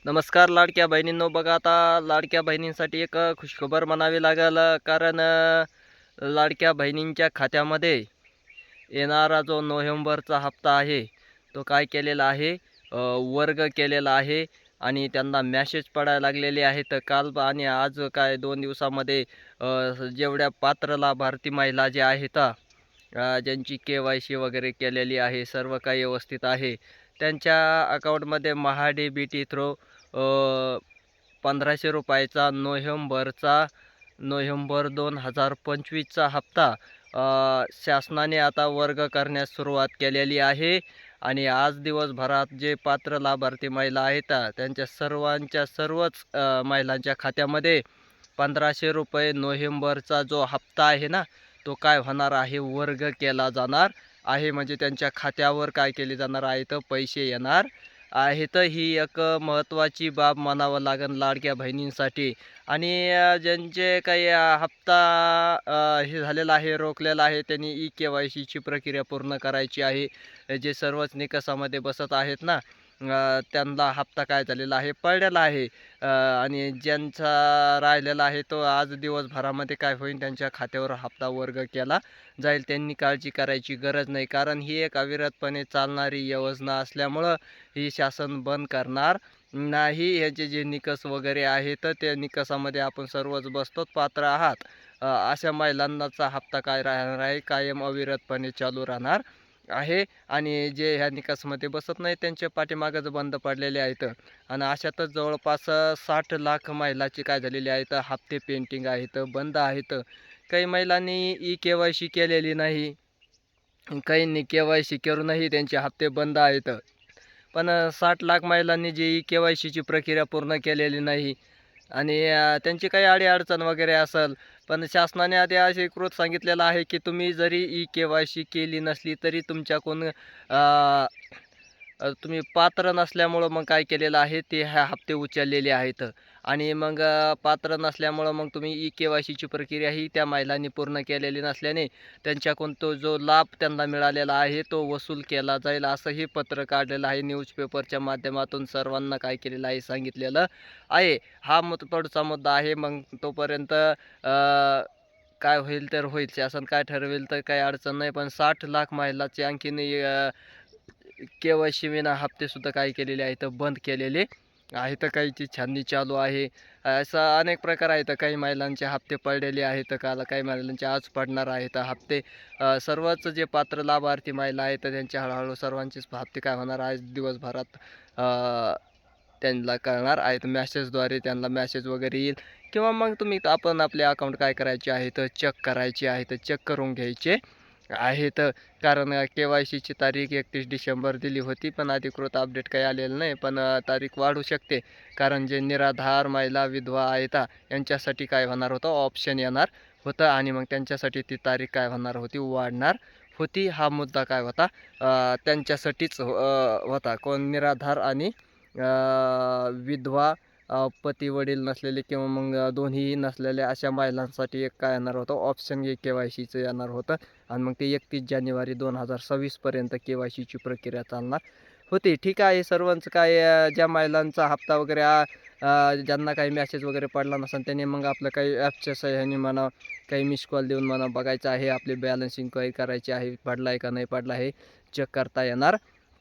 नमस्कार लाडक्या बहिणींनो. बघा आता लाडक्या बहिणींसाठी एक खुशखबर म्हणावी लागेल, कारण लाडक्या बहिणींच्या खात्यामध्ये येणारा जो नोव्हेंबरचा हप्ता आहे तो काय केलेला आहे, वर्ग केलेला आहे आणि त्यांना मॅसेज पडायला लागलेले आहेत. काल आणि आज काय 2 दिवसामध्ये जेवढ्या पात्र लाभार्थी महिला ज्या आहेत, ज्यांची KYC वगैरे केलेली आहे, सर्व काही व्यवस्थित आहे, त्यांच्या अकाउंटमध्ये महा-डी-बी-टी थ्रू ₹1500चा नोव्हेंबर 2025चा हप्ता शासनाने आता वर्ग करण्यास सुरुवात केलेली आहे. आणि आज दिवसभरात जे पात्र लाभार्थी महिला आहेत, त्यांच्या सर्वच महिलांच्या खात्यामध्ये ₹1500 नोव्हेंबरचा जो हप्ता आहे ना, तो काय होणार आहे, वर्ग केला जाणार आहे. म्हणजे त्यांच्या खात्यावर काय केले जाणार आहे, तर पैसे येणार आहे. तर ही एक महत्त्वाची बाब म्हणावं लागेल लाडक्या बहिणींसाठी. आणि ज्यांचे काही हप्ता हे झालेला आहे, रोखलेला आहे, त्यांनी KYCची प्रक्रिया पूर्ण करायची आहे. जे सर्वच निकषामध्ये बसत आहेत ना, त्यांना हप्ता काय झालेला आहे, पडलेला आहे. आणि ज्यांचा राहिलेला आहे तो आज दिवसभरामध्ये काय होईल, त्यांच्या खात्यावर हप्ता वर्ग केला जाईल. त्यांनी काळजी करायची गरज नाही, कारण ही एक अविरतपणे चालणारी योजना असल्यामुळं ही शासन बंद करणार नाही. ह्याचे जे निकष वगैरे आहेत, त्या निकषामध्ये आपण सर्वच बसतो, पात्र आहात, अशा महिलांनाचा हप्ता काय राहणार आहे, कायम अविरतपणे चालू राहणार आहे. आणि जे ह्या निकषामध्ये बसत नाही त्यांच्या पाठीमागच बंद पडलेले आहेत. आणि अशातच जवळपास 60 लाख महिलाची काय झालेली आहेत, हप्ते पेंटिंग आहेत, बंद आहेत. काही महिलांनी KYC केलेली नाही, काहींनी KYC करूनही त्यांचे हप्ते बंद आहेत. पण 60 लाख महिलांनी जी KYCची प्रक्रिया पूर्ण केलेली नाही आणि त्यांची काही अडीअडचण वगैरे असेल, पण शासनाने आधी अधिकृत सांगितलेलं आहे की तुम्ही जरी KYC केली नसली तरी तुमच्याकडून तुम्ही पात्र नसल्यामुळं मग काय केलेलं आहे, ते ह्या हप्ते उचललेले आहेत. आणि मग पात्र नसल्यामुळं मग तुम्ही KYCची प्रक्रिया ही त्या महिलांनी पूर्ण केलेली नसल्याने त्यांच्याकडून तो जो लाभ त्यांना मिळालेला आहे तो वसूल केला जाईल, असंही पत्र काढलेलं आहे. न्यूजपेपरच्या माध्यमातून सर्वांना काय केलेलं आहे, सांगितलेलं आहे. हा पुढचा मुद्दा आहे. मग तोपर्यंत काय होईल तर होईल, शासन काय ठरवेल तर काही अडचण नाही. पण 60 लाख महिलाचे आणखीन KYC विना हप्तेसुद्धा काय केलेले आहेत, बंद केलेले आहेत. काहीची छाननी चालू आहे. असा अनेक प्रकार आहेत. काही महिलांचे हप्ते पडलेले आहेत, काल काही महिलांचे आज पडणार आहेत हप्ते. सर्वच जे पात्र लाभार्थी महिला आहेत त्यांचे हळूहळू सर्वांचेच हप्ते काय होणार आज दिवसभरात त्यांना कळणार आहेत. मॅसेजद्वारे त्यांना मॅसेज वगैरे येईल, किंवा मग आपण आपले अकाउंट काय करायचे आहेत, चेक करायचे आहेत, चेक करून घ्यायचे आहेत. कारण KYCची तारीख 31 डिसेंबर दिली होती, पण अधिकृत अपडेट काही आलेलं नाही. पण तारीख वाढू शकते, कारण जे निराधार महिला, विधवा आहेत, यांच्यासाठी काय होणार होतं, ऑप्शन येणार होतं आणि मग त्यांच्यासाठी ती तारीख काय होणार होती, वाढणार होती. हा मुद्दा काय होता, त्यांच्यासाठीच होता. कोण निराधार आणि विधवा, पती वडील नसलेले किंवा मग दोन्हीही नसलेल्या अशा महिलांसाठी एक काय येणार होतं, ऑप्शन KYCचं येणार होतं. आणि मग ते 31 जानेवारी 2026पर्यंत KYCची प्रक्रिया चालणार होती. ठीक आहे. सर्वांचं काय ज्या महिलांचा हप्ता वगैरे ज्यांना काही मॅसेज वगैरे पडला नसेल त्यांनी मग आपलं काही ॲपच्या सहाय्याने म्हणा, काही मिस कॉल देऊन म्हणा, बघायचं आहे, आपली बॅलन्स इन्क्वायरी करायची आहे, पडला आहे का नाही पडला आहे चेक करता येणार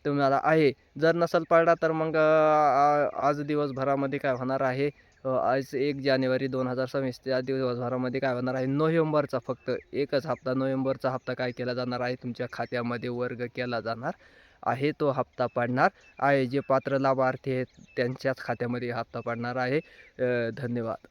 तुम्हाला आहे. जर नसेल पडला तर मग आज दिवसभरामध्ये काय होणार आहे, आज 1 जानेवारी 2026, त्या दिवसभरामध्ये काय होणार आहे, नोव्हेंबरचा फक्त एकच हप्ता, नोव्हेंबरचा हप्ता काय केला जाणार आहे, तुमच्या खात्यामध्ये वर्ग केला जाणार आहे. तो हप्ता पडणार आहे. जे पात्र लाभार्थी आहेत त्यांच्याच खात्यामध्ये हप्ता पडणार आहे. धन्यवाद.